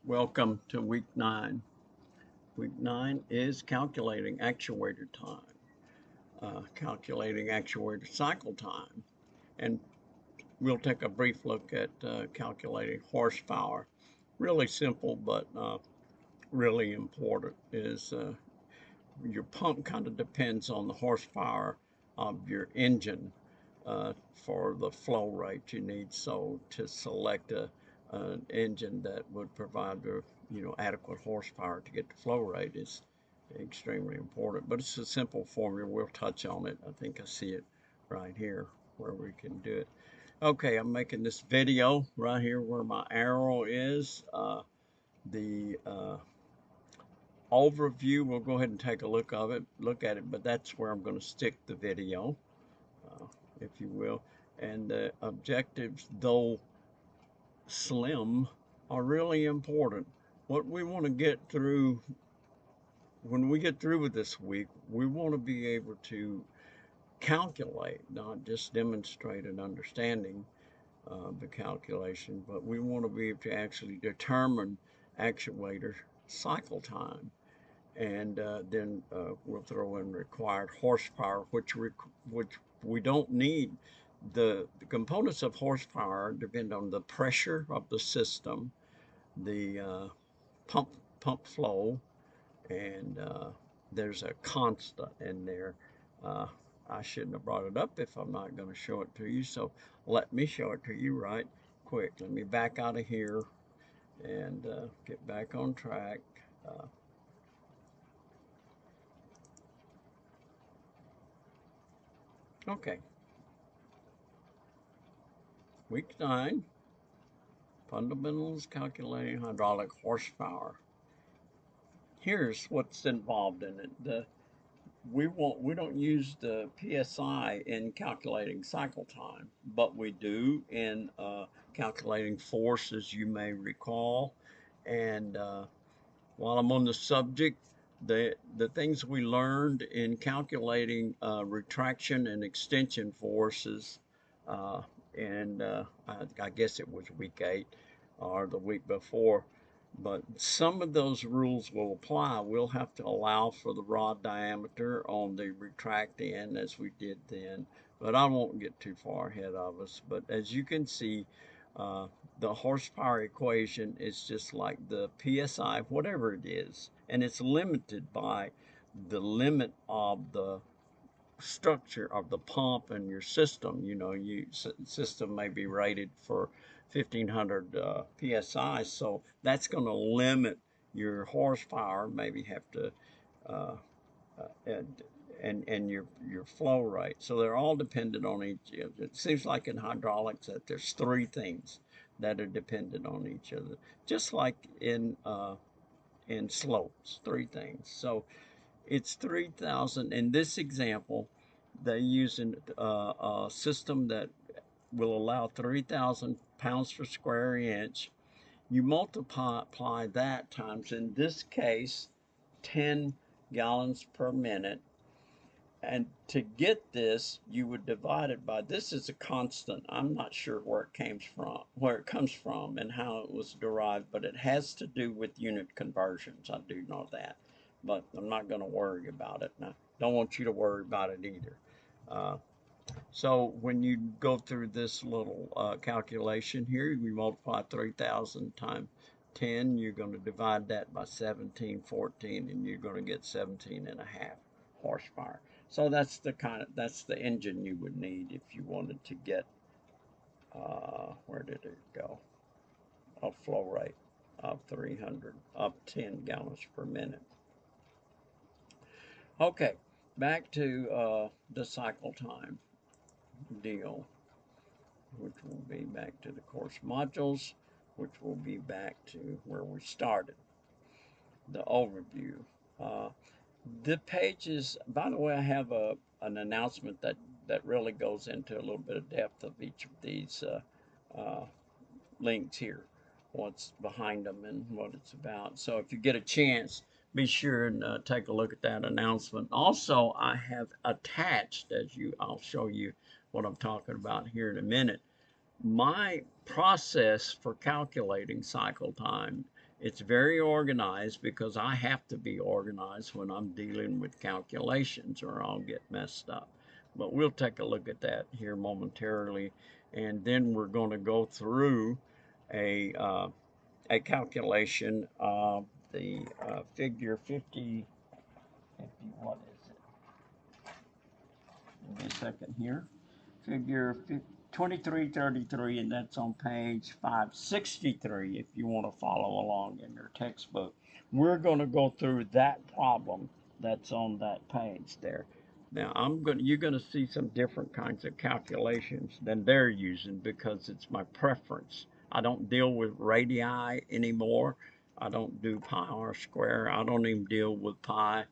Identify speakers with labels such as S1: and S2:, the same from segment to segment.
S1: Welcome to week 9. Week 9 is calculating actuator time, calculating actuator cycle time. And we'll take a brief look at calculating horsepower. Really simple, but really important is your pump kind of depends on the horsepower of your engine for the flow rate you need. So to select an engine that would provide the adequate horsepower to get the flow rate is extremely important. But it's a simple formula. We'll touch on it. I think I see it right here where we can do it. Okay, I'm making this video right here where my arrow is. The overview, we'll go ahead and take a look at it, but that's where I'm going to stick the video, uh, if you will. And the objectives, though slim, are really important. What we want to get through, when we get through with this week, we want to be able to calculate, not just demonstrate an understanding of the calculation, but we want to be able to actually determine actuator cycle time. And then we'll throw in required horsepower, which we don't need. The components of horsepower depend on the pressure of the system, the pump flow, and there's a constant in there. Uh, I shouldn't have brought it up if I'm not going to show it to you, so let me show it to you right quick. Let me back out of here and get back on track. Okay, week 9, fundamentals calculating hydraulic horsepower. Here's what's involved in it. We don't use the PSI in calculating cycle time, but we do in calculating force, as you may recall. And while I'm on the subject, the things we learned in calculating retraction and extension forces, uh, and I guess it was week 8 or the week before, but some of those rules will apply. We'll have to allow for the rod diameter on the retract end as we did then, but I won't get too far ahead of us. But as you can see, uh, the horsepower equation is just like the PSI, whatever it is, and it's limited by the limit of the structure of the pump and your system. You know, system may be rated for 1500 psi, so that's going to limit your horsepower. Maybe have to uh, and your flow rate. So they're all dependent on each other. It seems like in hydraulics that there's 3 things that are dependent on each other, just like in slopes, 3 things. So it's 3,000. In this example, they use a system that will allow 3,000 pounds per square inch. You multiply that times, in this case, 10 gallons per minute. And to get this, you would divide it by, this is a constant. I'm not sure where it comes from and how it was derived, but it has to do with unit conversions. I do know that, but I'm not going to worry about it. Now, don't want you to worry about it either. Uh, so when you go through this little calculation here, we multiply 3,000 times 10, you're going to divide that by 1714, and you're going to get 17 and a half horsepower. So that's the engine you would need if you wanted to get, where did it go? A flow rate of 10 gallons per minute. Okay, back to the cycle time deal, which will be back to the course modules, which will be back to where we started, the overview. Uh, the pages, by the way, I have an announcement that really goes into a little bit of depth of each of these uh, links here, what's behind them and what it's about. So if you get a chance, be sure and take a look at that announcement. Also, I have attached, I'll show you what I'm talking about here in a minute, my process for calculating cycle time It's very organized because I have to be organized when I'm dealing with calculations or I'll get messed up. But we'll take a look at that here momentarily, and then we're going to go through a uh, a calculation of the figure 50, what is it? Give me a second here. Figure 2333, and that's on page 563 if you want to follow along in your textbook. We're going to go through that problem that's on that page there. Now you're going to see some different kinds of calculations than they're using because it's my preference. I don't deal with radii anymore. I don't do pi r square. I don't even deal with pi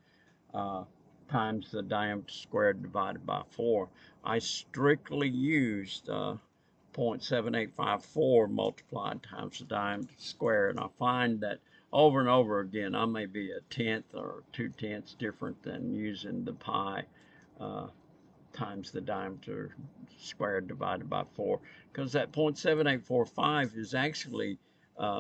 S1: uh, times the diameter squared divided by 4. I strictly used 0.7854 multiplied times the diameter squared, and I find that over and over again I may be a tenth or 2/10 different than using the pi uh, times the diameter squared divided by 4, because that 0.7845 is actually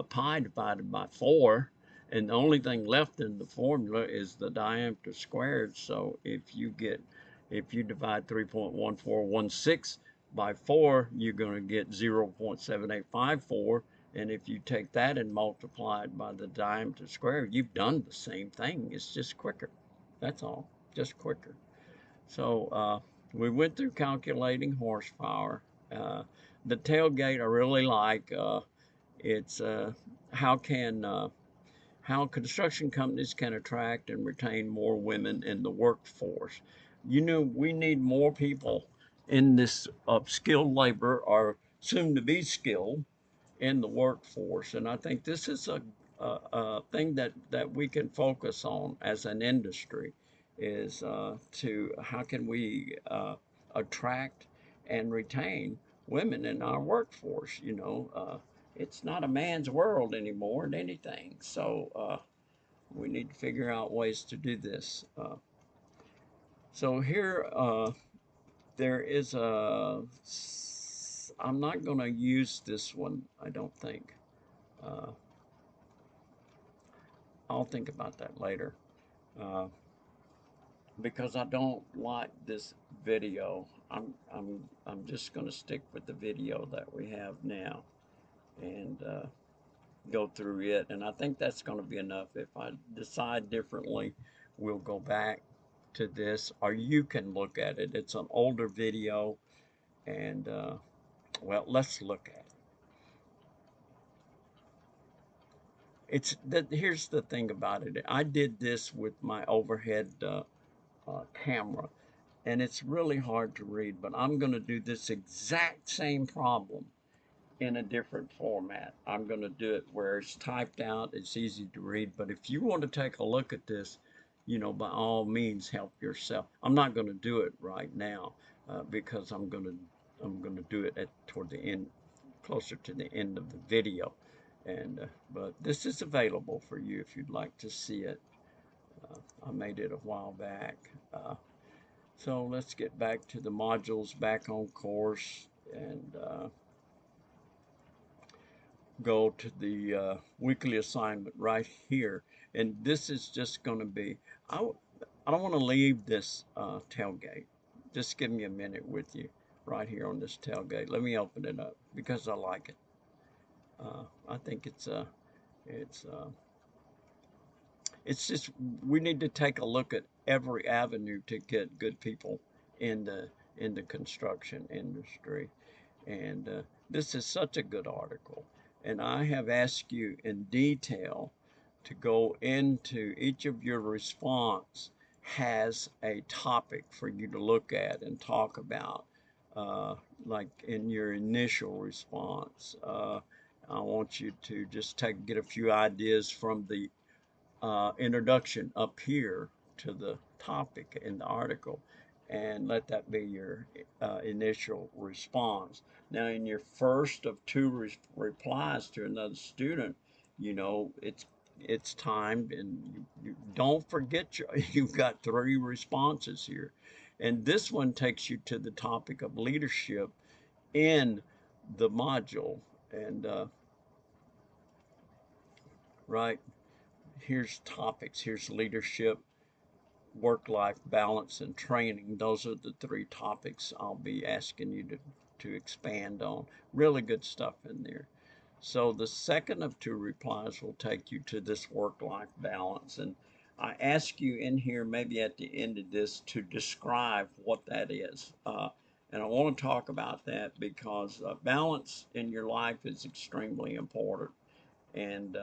S1: pi divided by 4, and the only thing left in the formula is the diameter squared. So if you divide 3.1416 by 4, you're going to get 0.7854, and if you take that and multiply it by the diameter squared, you've done the same thing. It's just quicker. That's all, just quicker. So we went through calculating horsepower. Uh, the tailgate I really like. It's how construction companies can attract and retain more women in the workforce. You know, we need more people in this skilled labor or soon to be skilled in the workforce. And I think this is a thing that we can focus on as an industry is to how can we attract and retain women in our workforce. It's not a man's world anymore in anything. So we need to figure out ways to do this. So here there is I'm not going to use this one, I don't think. Uh, I'll think about that later uh, because I don't like this video. I'm just going to stick with the video that we have now and go through it. And I think that's going to be enough. If I decide differently, we'll go back to this, or you can look at it. It's an older video, and well, let's look at it. Here's the thing about it. I did this with my overhead camera, and it's really hard to read, but I'm going to do this exact same problem in a different format. I'm going to do it where it's typed out, it's easy to read, but if you want to take a look at this, by all means help yourself. I'm not going to do it right now because I'm going to do it toward the end, closer to the end of the video. And but this is available for you if you'd like to see it. I made it a while back. So let's get back to the modules, back on course, and go to the weekly assignment right here. And this is just going to be, I don't want to leave this tailgate. Just give me a minute with you right here on this tailgate. Let me open it up because I like it. I think it's just we need to take a look at every avenue to get good people in the construction industry. And this is such a good article. And I have asked you in detail to go into each of your response has a topic for you to look at and talk about, uh, like in your initial response. I want you to just get a few ideas from the introduction up here to the topic in the article and let that be your initial response. Now, in your first of two replies to another student, it's timed, and you don't forget you've got three responses here. And this one takes you to the topic of leadership in the module. And right? Here's topics. Here's leadership, work-life balance, and training. Those are the three topics I'll be asking you to expand on. Really good stuff in there. So the second of two replies will take you to this work-life balance. And I ask you in here, maybe at the end of this, to describe what that is. And I want to talk about that because balance in your life is extremely important. And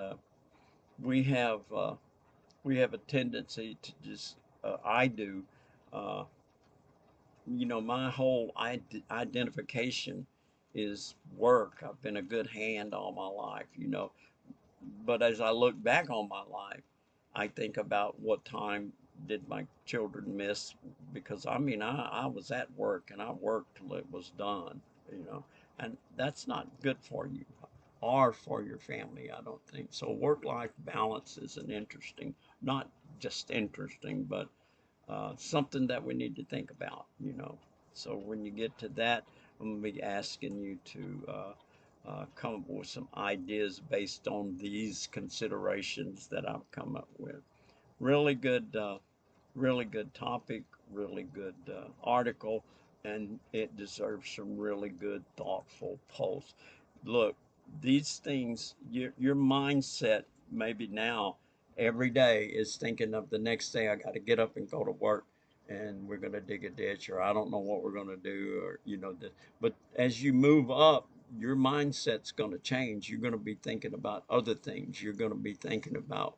S1: we have we have a tendency to just, I do, uh, my whole identification is work. I've been a good hand all my life, but as I look back on my life, I think about what time did my children miss because I was at work and I worked till it was done, you know, and that's not good for you or for your family, I don't think. So work-life balance is an interesting, not just interesting, but something that we need to think about. So when you get to that, I'm going to be asking you to come up with some ideas based on these considerations that I've come up with. Really good, really good topic, really good article, and it deserves some really good, thoughtful posts. Look, these things, your mindset maybe now every day is thinking of the next day I got to get up and go to work and we're going to dig a ditch or I don't know what we're going to do or but as you move up your mindset's going to change. You're going to be thinking about other things. You're going to be thinking about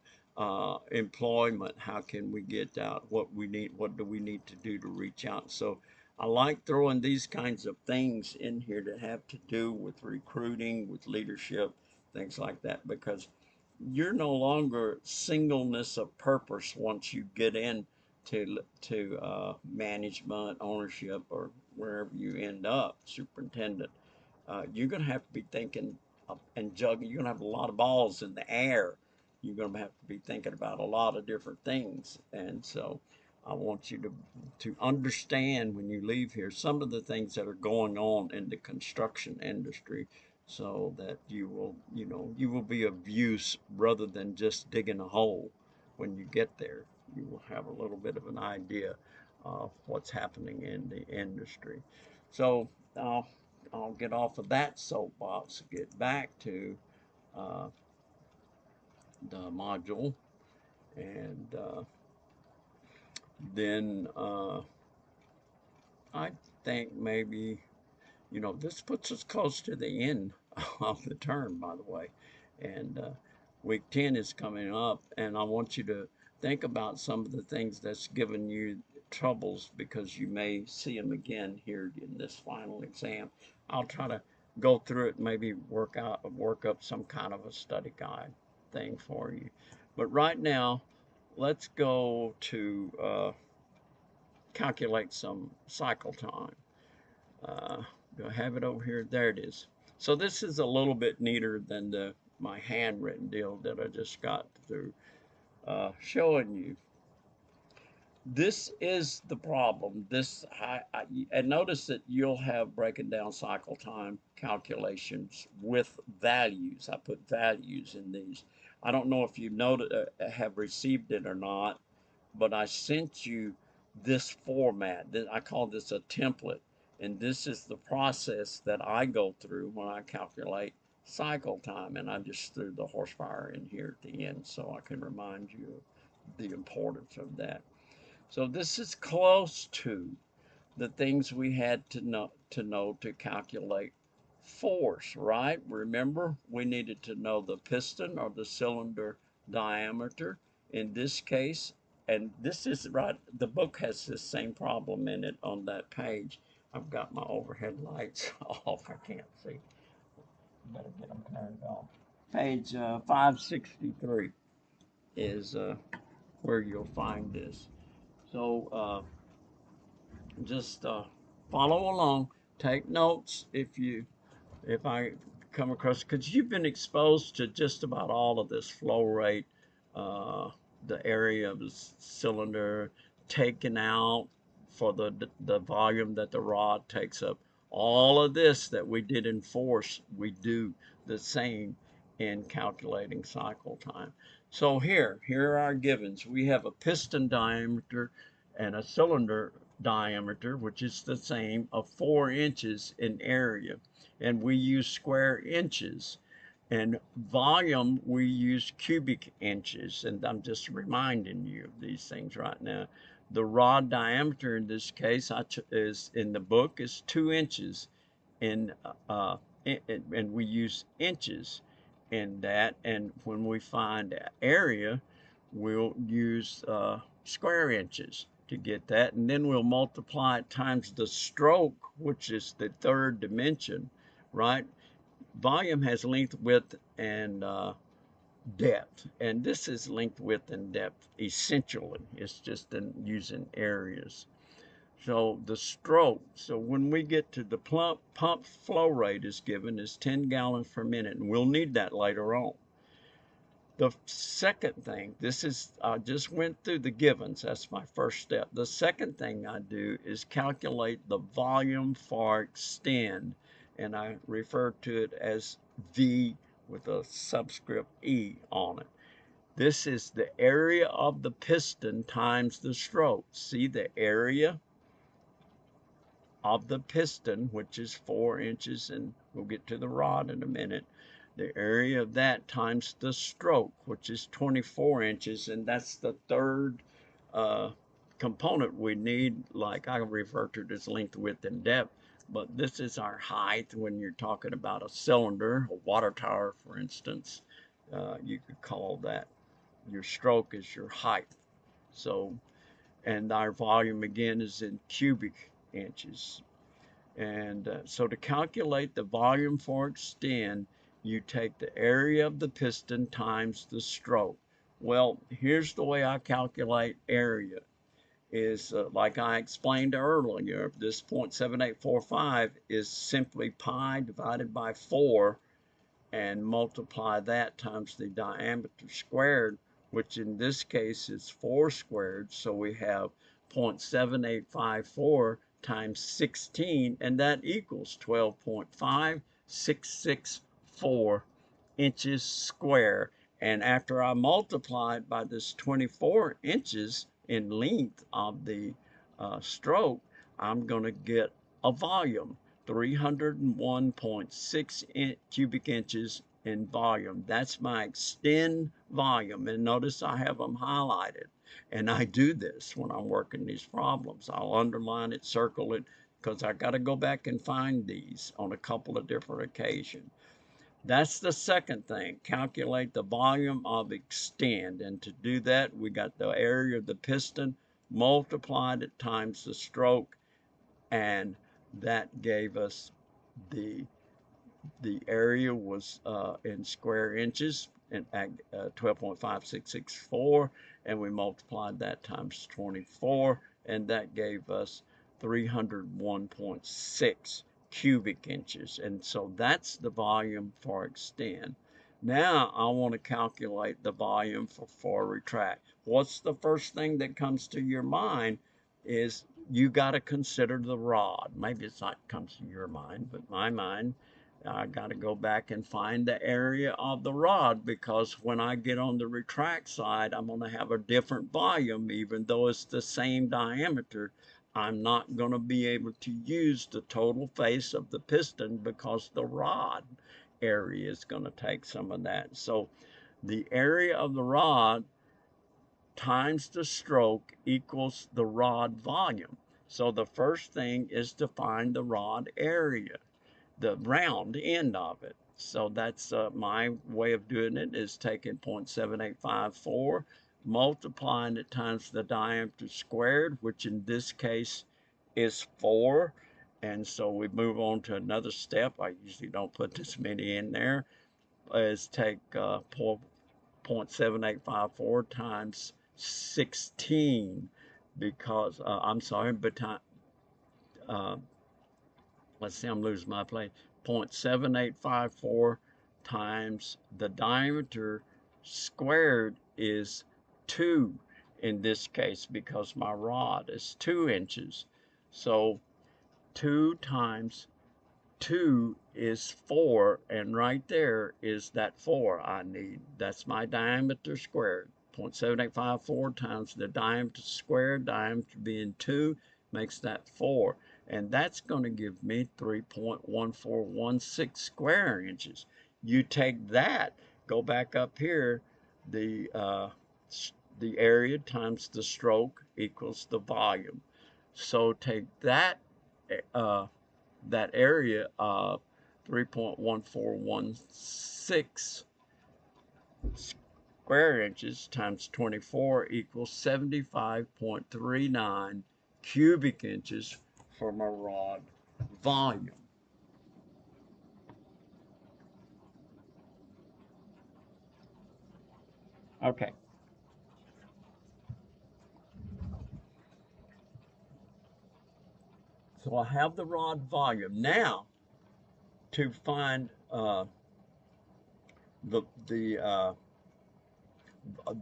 S1: employment. How can we get out? What we need? What do we need to do to reach out? So I like throwing these kinds of things in here that have to do with recruiting, with leadership, things like that, because you're no longer singleness of purpose once you get in to management, ownership, or wherever you end up, superintendent. You're going to have to be thinking and juggling. You're going to have a lot of balls in the air. You're going to have to be thinking about a lot of different things. And so I want you to understand when you leave here some of the things that are going on in the construction industry so that you will be of use rather than just digging a hole when you get there. You will have a little bit of an idea of what's happening in the industry. So I'll get off of that soapbox, get back to uh, the module, and then I think maybe, this puts us close to the end of the term, by the way. And week 10 is coming up, and I want you to think about some of the things that's given you troubles because you may see them again here in this final exam. I'll try to go through it, maybe work up some kind of a study guide thing for you. But right now, let's go to calculate some cycle time. Do I have it over here? There it is. So this is a little bit neater than my handwritten deal that I just got through showing you. This is the problem. And notice that you'll have breaking down cycle time calculations with values. I put values in these. I don't know if you have received it or not, but I sent you this format. I call this a template, and this is the process that I go through when I calculate cycle time, and I just threw the horsepower in here at the end so I can remind you of the importance of that. So this is close to the things we had to calculate force, right? Remember, we needed to know the piston or the cylinder diameter in this case. And this is right, the book has this same problem in it on that page. I've got my overhead lights off. I can't see. Better get them turned on. Page 563 is where you'll find this. So just follow along. Take notes if I come across, because you've been exposed to just about all of this flow rate, uh, the area of the cylinder taken out for the volume that the rod takes up. All of this that we did in force, we do the same in calculating cycle time. So here are our givens. We have a piston diameter and a cylinder diameter, which is the same, of 4 inches in area. And we use square inches. And volume, we use cubic inches. And I'm just reminding you of these things right now. The rod diameter in this case is in the book is 2 inches in, and we use inches in that. And when we find area, we'll use square inches to get that, and then we'll multiply it times the stroke, which is the third dimension, right? Volume has length, width, and depth, and this is length, width, and depth essentially. It's just in using areas. So the stroke, so when we get to the pump flow rate is given as 10 gallons per minute, and we'll need that later on. The second thing, this is, I just went through the givens, that's my first step. The second thing I do is calculate the volume for extend, and I refer to it as V with a subscript E on it. This is the area of the piston times the stroke. See the area of the piston, which is 4 inches, and we'll get to the rod in a minute. The area of that times the stroke, which is 24 inches, and that's the third component we need, like I refer to it as length, width, and depth. But this is our height when you're talking about a cylinder, a water tower, for instance. You could call that your stroke is your height. So, and our volume again is in cubic inches. And so to calculate the volume for extend, you take the area of the piston times the stroke. Well, here's the way I calculate area is like I explained earlier, this 0.7845 is simply pi divided by 4 and multiply that times the diameter squared, which in this case is 4 squared. So we have 0.7854 times 16, and that equals 12.5664 inches square. And after I multiply it by this 24 inches in length of the stroke, I'm going to get a volume, 301.6 cubic inches in volume. That's my extend volume. And notice I have them highlighted. And I do this when I'm working these problems. I'll underline it, circle it, because I got to go back and find these on a couple of different occasions. That's the second thing, calculate the volume of extend. And to do that, we got the area of the piston, multiplied it times the stroke, and that gave us the area was in square inches and 12.5664, and we multiplied that times 24, and that gave us 301.6 cubic inches. And so that's the volume for extend. Now I want to calculate the volume for retract. What's the first thing that comes to your mind is you got to consider the rod. Maybe it's not comes to your mind, but my mind, I got to go back and find the area of the rod, because when I get on the retract side, I'm going to have a different volume. Even though it's the same diameter, I'm not going to be able to use the total face of the piston because the rod area is going to take some of that. So the area of the rod times the stroke equals the rod volume. So the first thing is to find the rod area, the round end of it. So that's my way of doing it, is taking 0.7854, multiplying it times the diameter squared, which in this case is 4. And so we move on to another step. I usually don't put this many in there, is take 0.7854 times 16, because I'm sorry, but let's see, I'm losing my place. 0.7854 times the diameter squared is 2 in this case, because my rod is 2 inches. So 2 times 2 is 4, and right there is that 4 I need. That's my diameter squared. 0.7854 times the diameter squared, diameter being 2, makes that 4. And that's going to give me 3.1416 square inches. You take that, go back up here, the area times the stroke equals the volume. So take that that area of 3.1416 square inches times 24 equals 75.39 cubic inches for my rod volume. Okay. So I have the rod volume. Now, to find the the uh,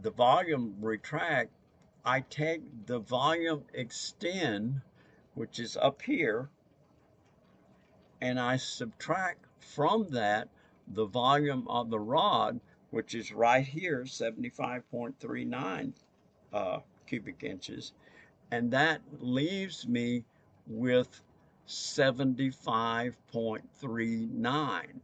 S1: the volume retract, I take the volume extend, which is up here, and I subtract from that the volume of the rod, which is right here, 75.39 cubic inches, and that leaves me with 75.39.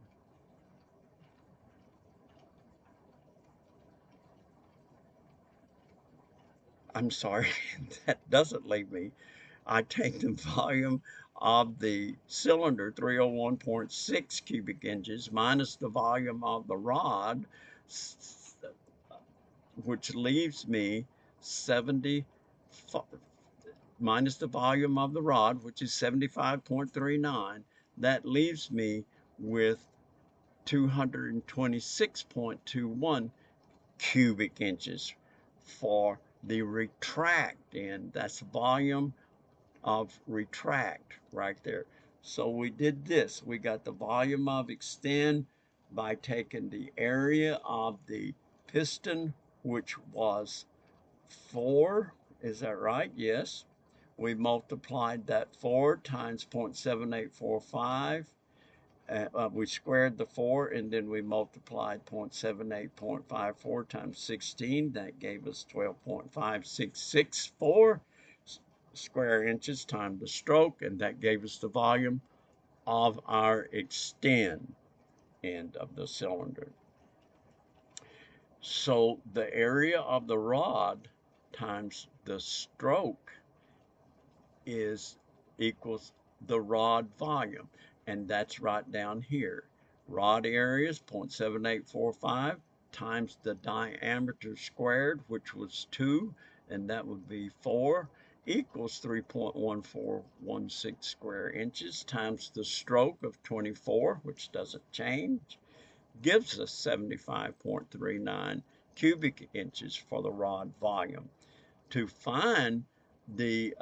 S1: I'm sorry, that doesn't leave me. I take the volume of the cylinder, 301.6 cubic inches, minus the volume of the rod, which leaves me 70, minus the volume of the rod, which is 75.39. That leaves me with 226.21 cubic inches for the retract, and that's volume of retract right there. So we did this. We got the volume of extend by taking the area of the piston, which was 4. Is that right? Yes. We multiplied that 4 times 0.7845. We squared the 4, and then we multiplied 0.7854 times 16. That gave us 12.5664 square inches times the stroke, and that gave us the volume of our extend end of the cylinder. So the area of the rod times the stroke is equals the rod volume, and that's right down here. Rod area is 0.7845 times the diameter squared, which was 2, and that would be 4, equals 3.1416 square inches times the stroke of 24, which doesn't change, gives us 75.39 cubic inches for the rod volume. To find the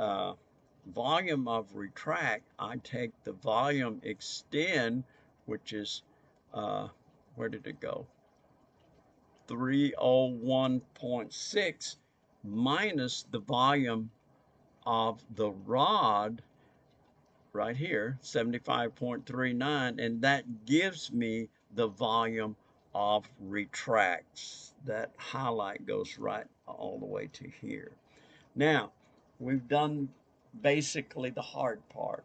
S1: volume of retract, I take the volume extend, which is, where did it go? 301.6 minus the volume of the rod right here, 75.39, and that gives me the volume of retracts. That highlight goes right all the way to here. Now, we've done basically the hard part.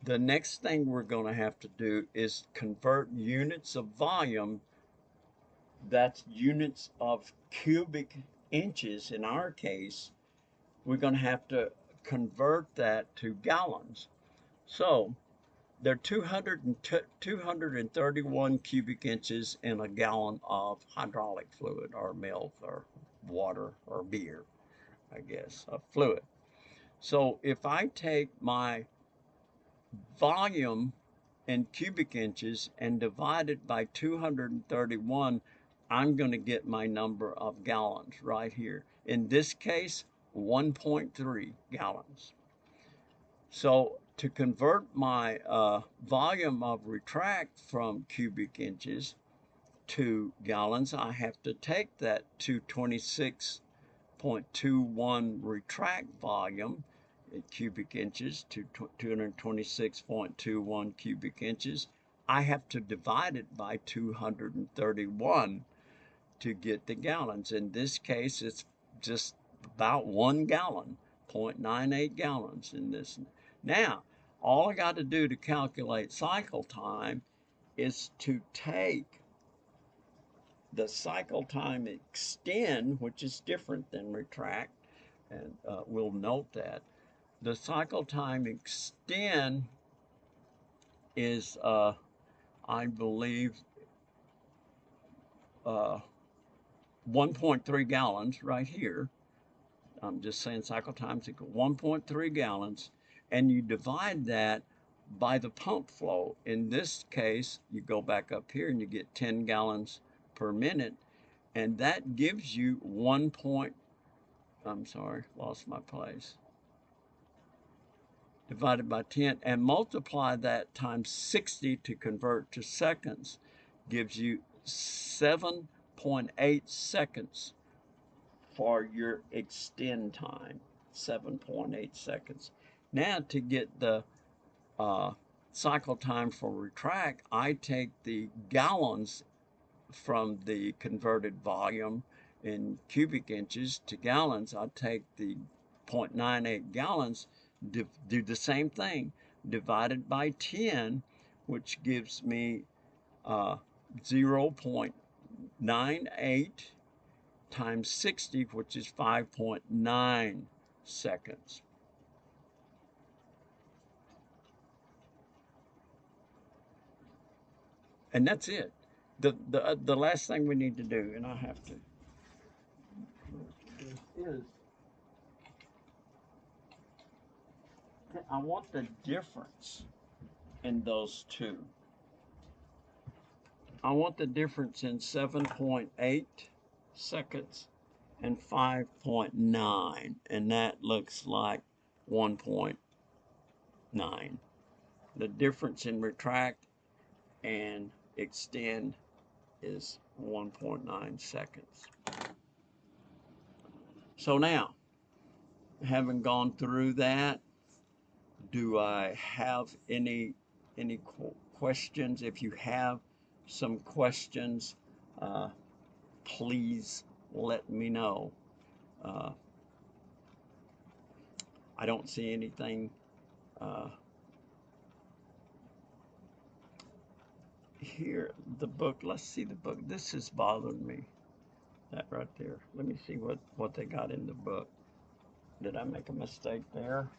S1: The next thing we're going to have to do is convert units of volume, that's units of cubic inches in our case. We're going to have to convert that to gallons. So there are 231 cubic inches in a gallon of hydraulic fluid or milk or water or beer, I guess, of fluid. So if I take my volume in cubic inches and divide it by 231, I'm going to get my number of gallons right here. In this case, 1.3 gallons. So to convert my volume of retract from cubic inches to gallons, I have to take that 226.21 retract volume cubic inches to 226.21 cubic inches. I have to divide it by 231 to get the gallons. In this case, it's just about 1 gallon, 0.98 gallons in this. Now, all I got to do to calculate cycle time is to take the cycle time extend, which is different than retract, and we'll note that. The cycle time extend is, I believe, 1.3 gallons right here. I'm just saying cycle times equal 1.3 gallons, and you divide that by the pump flow. In this case, you go back up here and you get 10 gallons per minute, and that gives you I'm sorry, lost my place. Divided by 10 and multiply that times 60 to convert to seconds gives you 7.8 seconds for your extend time. 7.8 seconds. Now to get the cycle time for retract, I take the gallons from the converted volume in cubic inches to gallons. I take the 0.98 gallons, do the same thing, divided by 10, which gives me 0.98 times 60, which is 5.9 seconds. And that's it. The last thing we need to do, and I have to, is I want the difference in those two. I want the difference in 7.8 seconds and 5.9, and that looks like 1.9. The difference in retract and extend is 1.9 seconds. So now, having gone through that, do I have any questions? If you have some questions, please let me know. I don't see anything here. The book, let's see the book. This is bothering me. That right there. Let me see what they got in the book. Did I make a mistake there?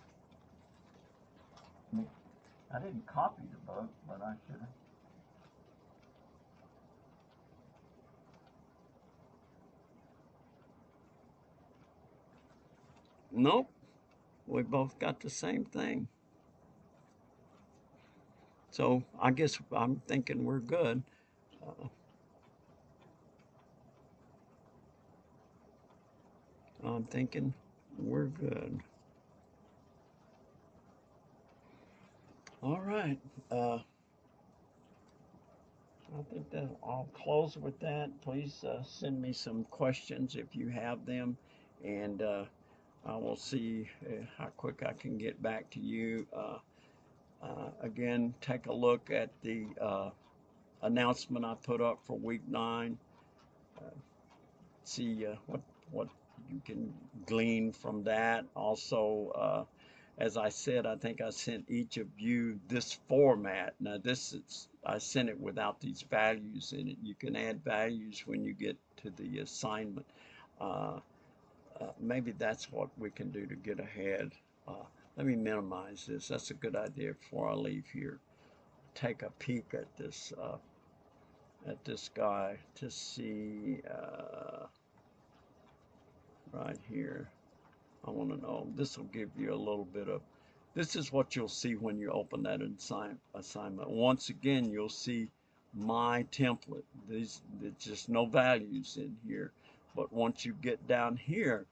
S1: I didn't copy the book, but I should have. Nope. We both got the same thing. So I guess I'm thinking we're good. I'm thinking we're good. All right. I think that I'll close with that. Please send me some questions if you have them, and I will see how quick I can get back to you. Again, take a look at the announcement I put up for week 9. See what you can glean from that. Also, as I said, I think I sent each of you this format. Now I sent it without these values in it. You can add values when you get to the assignment. Maybe that's what we can do to get ahead. Let me minimize this. That's a good idea before I leave here. Take a peek at this guy to see right here. I want to know. This will give you a little bit of. This is what you'll see when you open that assignment. Once again, you'll see my template. There's just no values in here. But once you get down here,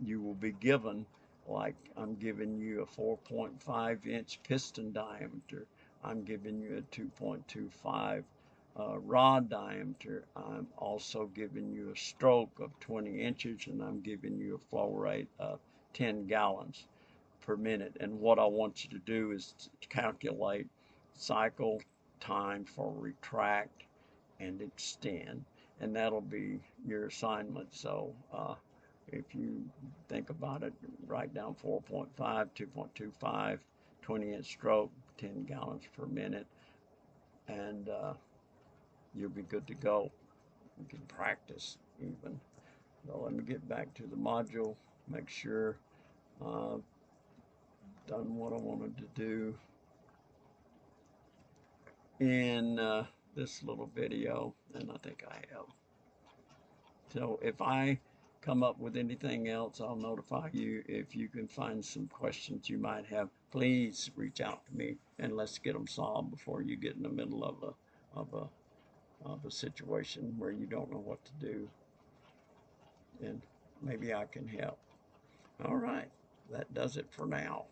S1: you will be given, like I'm giving you a 4.5 inch piston diameter. I'm giving you a 2.25 rod diameter. I'm also giving you a stroke of 20 inches, and I'm giving you a flow rate of 10 gallons per minute. And what I want you to do is to calculate cycle time for retract and extend, and that'll be your assignment. So if you think about it, write down 4.5, 2.25, 20-inch stroke, 10 gallons per minute, and you'll be good to go. You can practice even. So let me get back to the module, make sure I've done what I wanted to do in this little video, and I think I have. So if I come up with anything else, I'll notify you. If you can find some questions you might have, please reach out to me and let's get them solved before you get in the middle of a situation where you don't know what to do, and maybe I can help. All right, that does it for now.